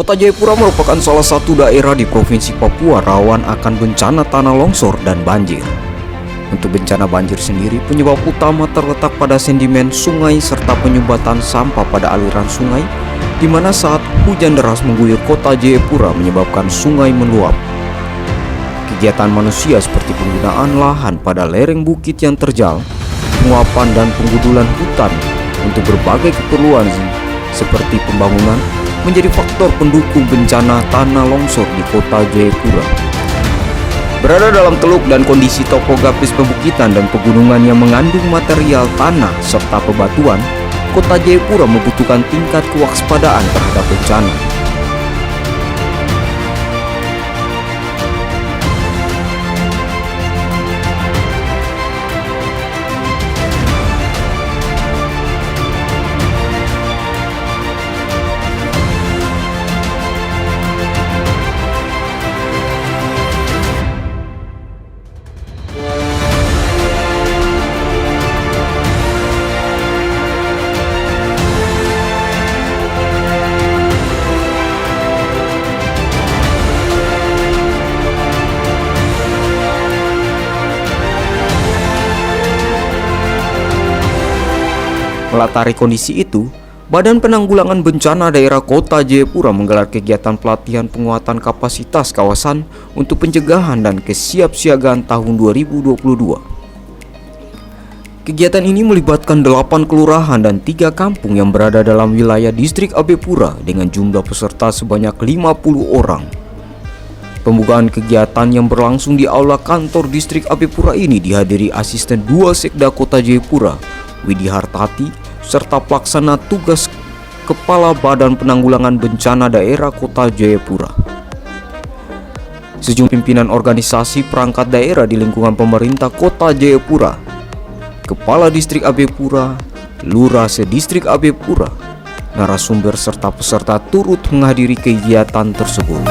Kota Jayapura merupakan salah satu daerah di Provinsi Papua rawan akan bencana tanah longsor dan banjir. Untuk bencana banjir sendiri, penyebab utama terletak pada sedimen sungai serta penyumbatan sampah pada aliran sungai, di mana saat hujan deras mengguyur kota Jayapura menyebabkan sungai meluap. Kegiatan manusia seperti penggunaan lahan pada lereng bukit yang terjal, penguapan dan penggudulan hutan untuk berbagai keperluan seperti pembangunan menjadi faktor pendukung bencana tanah longsor di kota Jayapura. Berada dalam teluk dan kondisi topografis pebukitan dan pegunungan yang mengandung material tanah serta bebatuan, kota Jayapura membutuhkan tingkat kewaspadaan terhadap bencana. Melatari kondisi itu, Badan Penanggulangan Bencana Daerah Kota Jayapura menggelar kegiatan pelatihan penguatan kapasitas kawasan untuk pencegahan dan kesiapsiagaan tahun 2022. Kegiatan ini melibatkan 8 kelurahan dan 3 kampung yang berada dalam wilayah distrik Abepura dengan jumlah peserta sebanyak 50 orang. Pembukaan kegiatan yang berlangsung di aula kantor distrik Abepura ini dihadiri Asisten 2 Sekda Kota Jayapura, Widi Hartati, serta pelaksana tugas Kepala Badan Penanggulangan Bencana Daerah Kota Jayapura. Sejumlah pimpinan organisasi perangkat daerah di lingkungan pemerintah Kota Jayapura, Kepala Distrik Abepura, Lurah Sedistrik Abepura, narasumber serta peserta turut menghadiri kegiatan tersebut.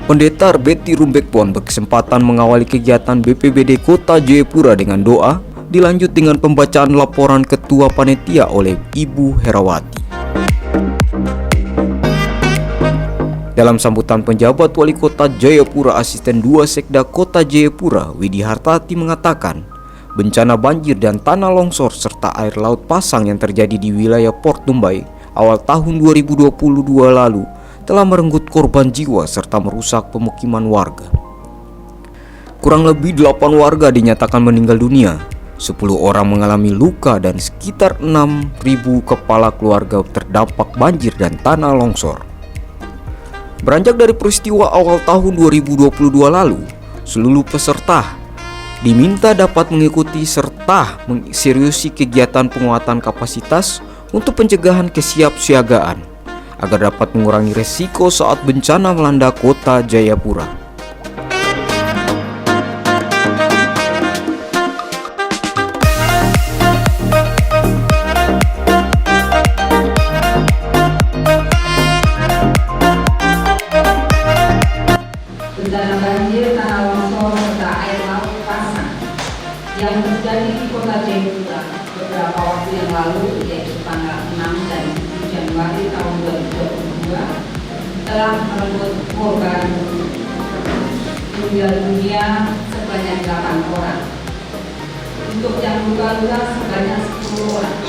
Pendeta Betty Rumbekpon berkesempatan mengawali kegiatan BPBD Kota Jayapura dengan doa, dilanjut dengan pembacaan laporan Ketua Panitia oleh Ibu Herawati. Dalam sambutan penjabat Wali Kota Jayapura, Asisten 2 Sekda Kota Jayapura, Widi Hartati mengatakan, bencana banjir dan tanah longsor serta air laut pasang yang terjadi di wilayah Port Tumbai awal tahun 2022 lalu telah merenggut korban jiwa serta merusak pemukiman warga. Kurang lebih 8 warga dinyatakan meninggal dunia, 10 orang mengalami luka dan sekitar 6.000 kepala keluarga terdampak banjir dan tanah longsor. Beranjak dari peristiwa awal tahun 2022 lalu, seluruh peserta diminta dapat mengikuti serta menseriusi kegiatan penguatan kapasitas untuk pencegahan kesiapsiagaan agar dapat mengurangi resiko saat bencana melanda kota Jayapura. Bencana banjir, tanah longsor, serta air laut pasang yang terjadi di kota Jayapura beberapa waktu yang lalu, yaitu tanggal 6 dan 7 Januari tahun 2022, telah merenggut korban meninggal dunia sebanyak 8 orang. Untuk yang luka-luka sebanyak 10 orang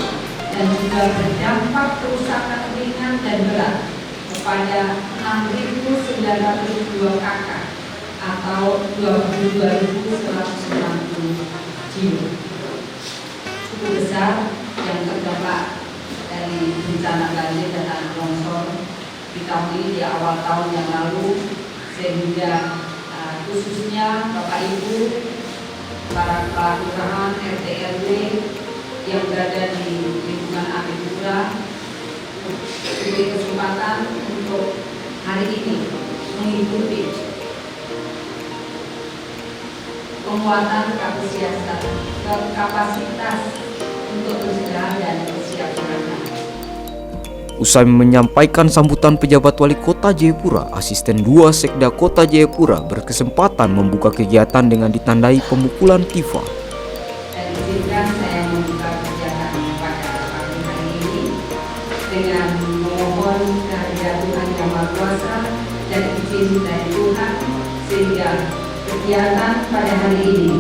dan juga berdampak kerusakan ringan dan berat kepada 6.902 kakak atau 22.190 jiwa. Cukup besar yang terdampak dari bencana banjir dan tanah longsor di tahun ini, di awal tahun yang lalu, sehingga khususnya Bapak Ibu, para kepala kelurahan, RT RW yang berada di lingkungan Abepura diberi kesempatan untuk hari ini mengikuti penguatan kapasitas untuk pencegahan dan kesiapsiagaan. Usai menyampaikan sambutan pejabat wali kota Jayapura, asisten 2 Sekda Kota Jayapura berkesempatan membuka kegiatan dengan ditandai pemukulan tifa. Dan izinkan saya membuka kegiatan pada pagi hari ini dengan memohon kehadirat Tuhan Yang Maha Kuasa dan izin dari Tuhan, sehingga kegiatan pada hari ini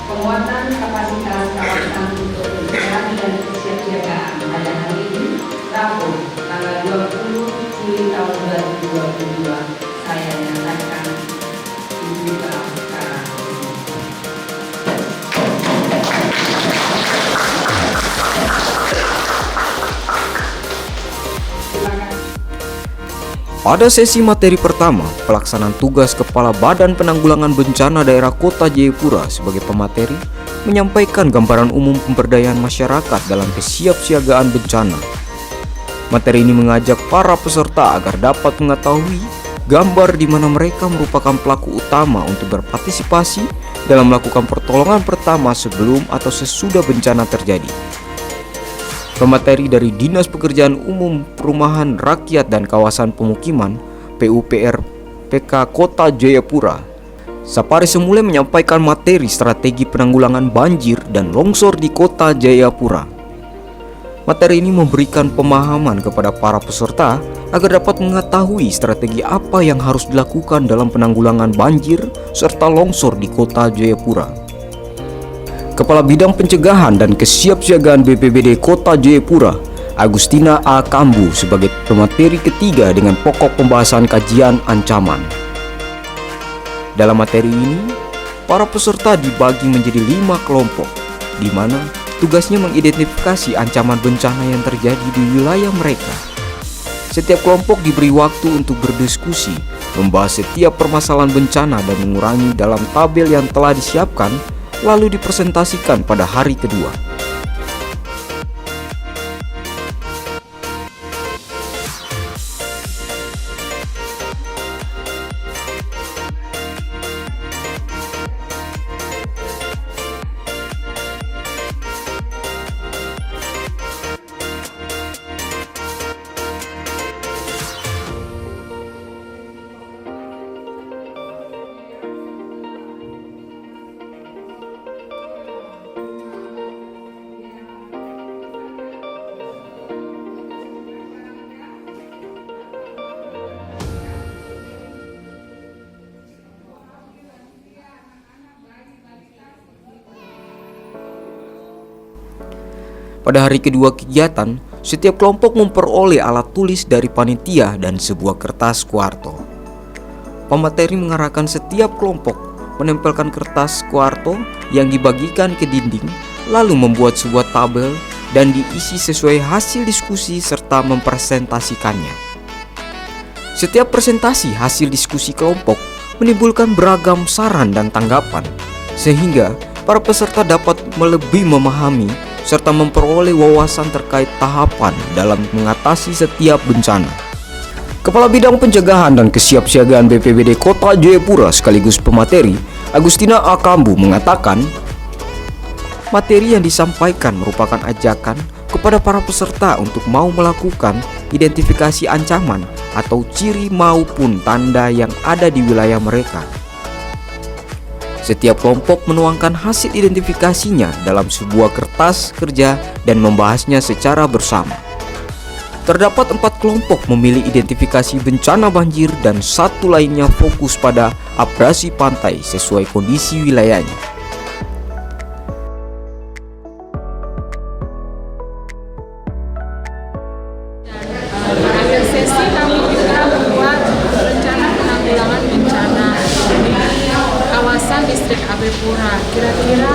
penguatan kapasitas kawasan untuk bergerak dan kesiapsiagaan pada hari ini Rabu tanggal 20 Juli tahun 2022 saya nyatakan dibuka sekarang. Pada sesi materi pertama, pelaksanaan tugas Kepala Badan Penanggulangan Bencana Daerah Kota Jayapura sebagai pemateri menyampaikan gambaran umum pemberdayaan masyarakat dalam kesiapsiagaan bencana. Materi ini mengajak para peserta agar dapat mengetahui gambar di mana mereka merupakan pelaku utama untuk berpartisipasi dalam melakukan pertolongan pertama sebelum atau sesudah bencana terjadi. Pemateri dari Dinas Pekerjaan Umum Perumahan Rakyat dan Kawasan Pemukiman PUPR PK Kota Jayapura, Sapari Semule, menyampaikan materi strategi penanggulangan banjir dan longsor di Kota Jayapura. Materi ini memberikan pemahaman kepada para peserta agar dapat mengetahui strategi apa yang harus dilakukan dalam penanggulangan banjir serta longsor di Kota Jayapura. Kepala Bidang Pencegahan dan Kesiapsiagaan BPBD Kota Jayapura, Agustina A. Kambu, sebagai pemateri ketiga dengan pokok pembahasan kajian ancaman. Dalam materi ini, para peserta dibagi menjadi 5 kelompok, di mana tugasnya mengidentifikasi ancaman bencana yang terjadi di wilayah mereka. Setiap kelompok diberi waktu untuk berdiskusi, membahas setiap permasalahan bencana dan mengurangi dalam tabel yang telah disiapkan, lalu dipresentasikan pada hari kedua. Pada hari kedua kegiatan, setiap kelompok memperoleh alat tulis dari panitia dan sebuah kertas kuarto. Pemateri mengarahkan setiap kelompok menempelkan kertas kuarto yang dibagikan ke dinding, lalu membuat sebuah tabel dan diisi sesuai hasil diskusi serta mempresentasikannya. Setiap presentasi hasil diskusi kelompok menimbulkan beragam saran dan tanggapan, sehingga para peserta dapat lebih memahami serta memperoleh wawasan terkait tahapan dalam mengatasi setiap bencana. Kepala Bidang Pencegahan dan Kesiapsiagaan BPBD Kota Jayapura sekaligus pemateri, Agustina A. Kambu, mengatakan materi yang disampaikan merupakan ajakan kepada para peserta untuk mau melakukan identifikasi ancaman atau ciri maupun tanda yang ada di wilayah mereka. Setiap kelompok menuangkan hasil identifikasinya dalam sebuah kertas kerja dan membahasnya secara bersama. Terdapat 4 kelompok memilih identifikasi bencana banjir dan 1 lainnya fokus pada abrasi pantai sesuai kondisi wilayahnya. Akhir sesi kami juga membuat rencana penanggulangan bencana di kawasan distrik Jayapura. Kira-kira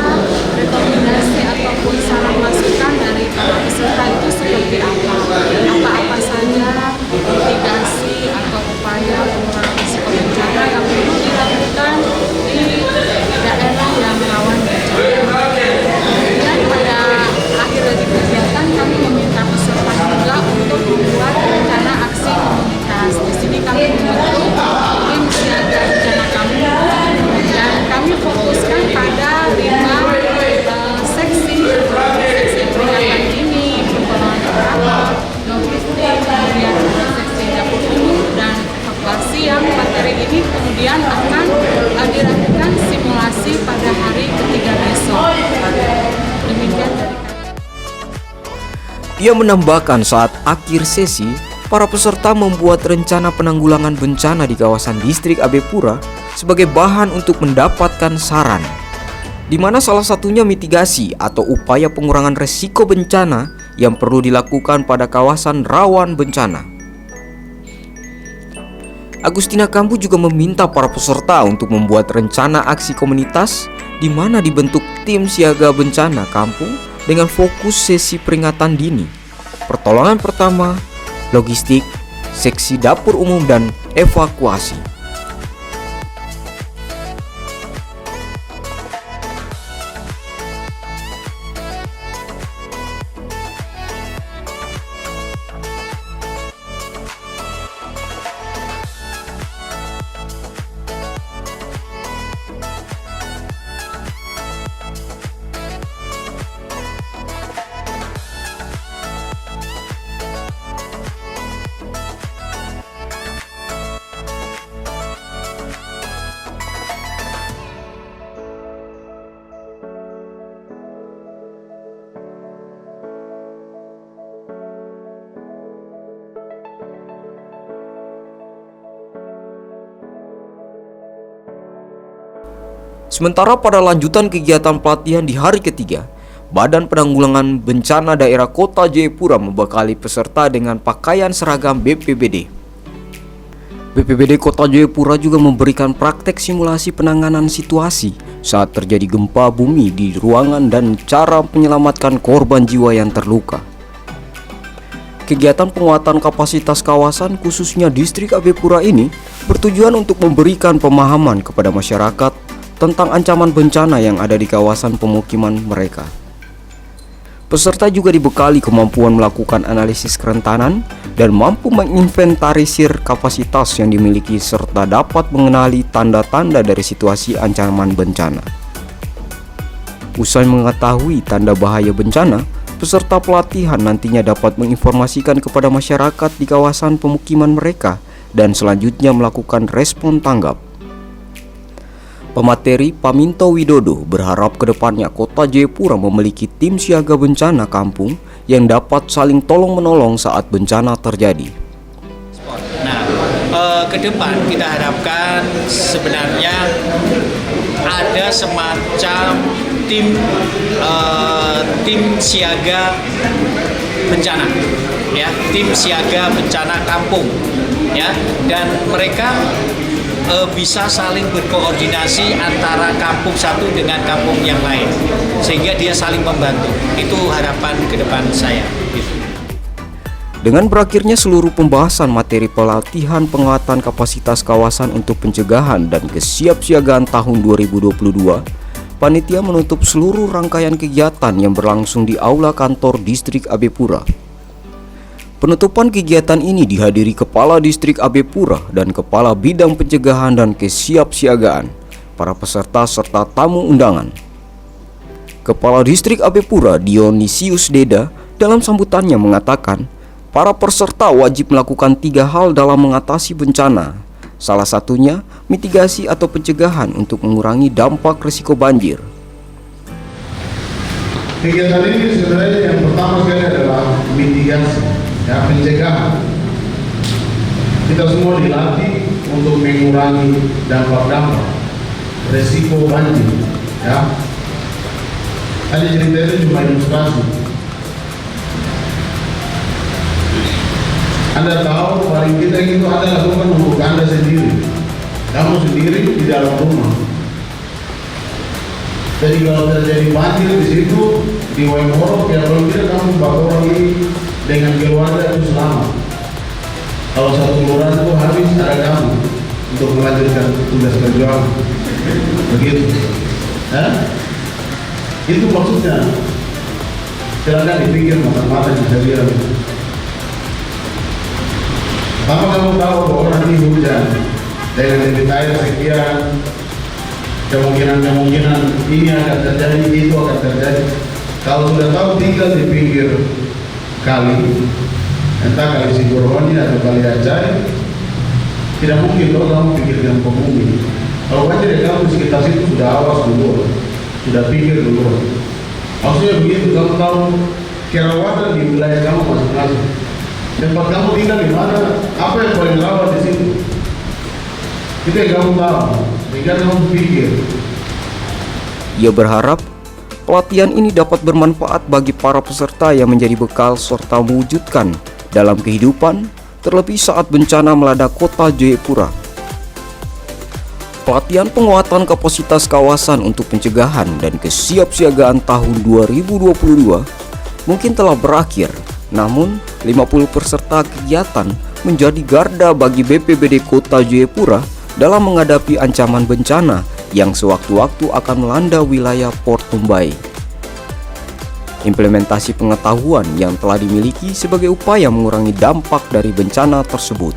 rekomendasi ataupun saran masukan dari para peserta itu seperti apa? Apa-apa saja mitigasi atau upaya pengurangan risiko bencana yang perlu dilakukan di daerah yang rawan bencana. Kemudian pada akhir dari kegiatan kami meminta peserta juga untuk membuat rencana aksi komunitas. Di sini kami membentuk tim siaga bencana kami dan kami fokuskan pada 5 Ia menambahkan saat akhir sesi, para peserta membuat rencana penanggulangan bencana di kawasan distrik AB Pura sebagai bahan untuk mendapatkan saran, di mana salah satunya mitigasi atau upaya pengurangan resiko bencana yang perlu dilakukan pada kawasan rawan bencana. Agustina Kambu juga meminta para peserta untuk membuat rencana aksi komunitas di mana dibentuk tim siaga bencana kampung dengan fokus sesi peringatan dini, pertolongan pertama, logistik, seksi dapur umum, dan evakuasi. Sementara pada lanjutan kegiatan pelatihan di hari ketiga, Badan Penanggulangan Bencana Daerah Kota Jayapura membekali peserta dengan pakaian seragam BPBD. BPBD Kota Jayapura juga memberikan praktek simulasi penanganan situasi saat terjadi gempa bumi di ruangan dan cara menyelamatkan korban jiwa yang terluka. Kegiatan penguatan kapasitas kawasan khususnya distrik AB Pura ini bertujuan untuk memberikan pemahaman kepada masyarakat tentang ancaman bencana yang ada di kawasan pemukiman mereka. Peserta juga dibekali kemampuan melakukan analisis kerentanan dan mampu menginventarisir kapasitas yang dimiliki serta dapat mengenali tanda-tanda dari situasi ancaman bencana. Usai mengetahui tanda bahaya bencana, peserta pelatihan nantinya dapat menginformasikan kepada masyarakat di kawasan pemukiman mereka dan selanjutnya melakukan respon tanggap. Pemateri Paminto Widodo berharap kedepannya Kota Jayapura memiliki tim siaga bencana kampung yang dapat saling tolong-menolong saat bencana terjadi. Nah, ke depan kita harapkan sebenarnya ada semacam tim siaga bencana, ya, tim siaga bencana kampung, ya, dan mereka bisa saling berkoordinasi antara kampung satu dengan kampung yang lain sehingga dia saling membantu. Itu harapan ke depan saya. Dengan berakhirnya seluruh pembahasan materi pelatihan penguatan kapasitas kawasan untuk pencegahan dan kesiapsiagaan tahun 2022, panitia menutup seluruh rangkaian kegiatan yang berlangsung di Aula Kantor Distrik AB Pura. Penutupan kegiatan ini dihadiri Kepala Distrik AB Pura dan Kepala Bidang Pencegahan dan Kesiapsiagaan, para peserta serta tamu undangan. Kepala Distrik AB Pura Dionisius Deda dalam sambutannya mengatakan, para peserta wajib melakukan 3 hal dalam mengatasi bencana. Salah satunya mitigasi atau pencegahan untuk mengurangi dampak risiko banjir. Kegiatan ini sebenarnya yang pertama sekali adalah mitigasi, ya, pencegahan. Kita semua dilatih untuk mengurangi dampak-dampak resiko banjir, ya. Tadi cerita itu cuma ilustrasi. Anda tahu paling kita itu Anda lakukan untuk Anda sendiri, kamu sendiri di dalam rumah. Jadi kalau terjadi banjir di situ di Waimoro, ya paling tidak kamu orang ini dengan keluarga itu selamat. Kalau satu kelurahan itu habis, ada kamu untuk melanjutkan tugas perjuangan. Begitu. Itu maksudnya. Silakan dipikir matang-matang bisa bilang. Pertama kamu tahu bahwa orang ini hujan dengan debit air sekian, kemungkinan ini akan terjadi, itu akan terjadi. Kalau sudah tahu, tinggal di pinggir kali, entah kali Siguroni atau kali Acai, tidak mungkin kalau kamu pikirkan pemungkin. Kalau banjir ya kamu di sekitar situ sudah awas dulu, sudah pikir dulu. Maksudnya begitu, kamu tahu kerawatan di wilayah kamu masing-masing. Tempat kamu tinggal di mana, apa yang paling rawan di situ. Itu yang kamu tahu, sehingga kamu pikir. Ia berharap pelatihan ini dapat bermanfaat bagi para peserta yang menjadi bekal serta mewujudkan dalam kehidupan, terlebih saat bencana melanda kota Jayapura. Pelatihan penguatan kapasitas kawasan untuk pencegahan dan kesiapsiagaan tahun 2022 mungkin telah berakhir, namun 50 peserta kegiatan menjadi garda bagi BPBD Kota Jayapura dalam menghadapi ancaman bencana yang sewaktu-waktu akan melanda wilayah Port Mumbai. Implementasi pengetahuan yang telah dimiliki sebagai upaya mengurangi dampak dari bencana tersebut.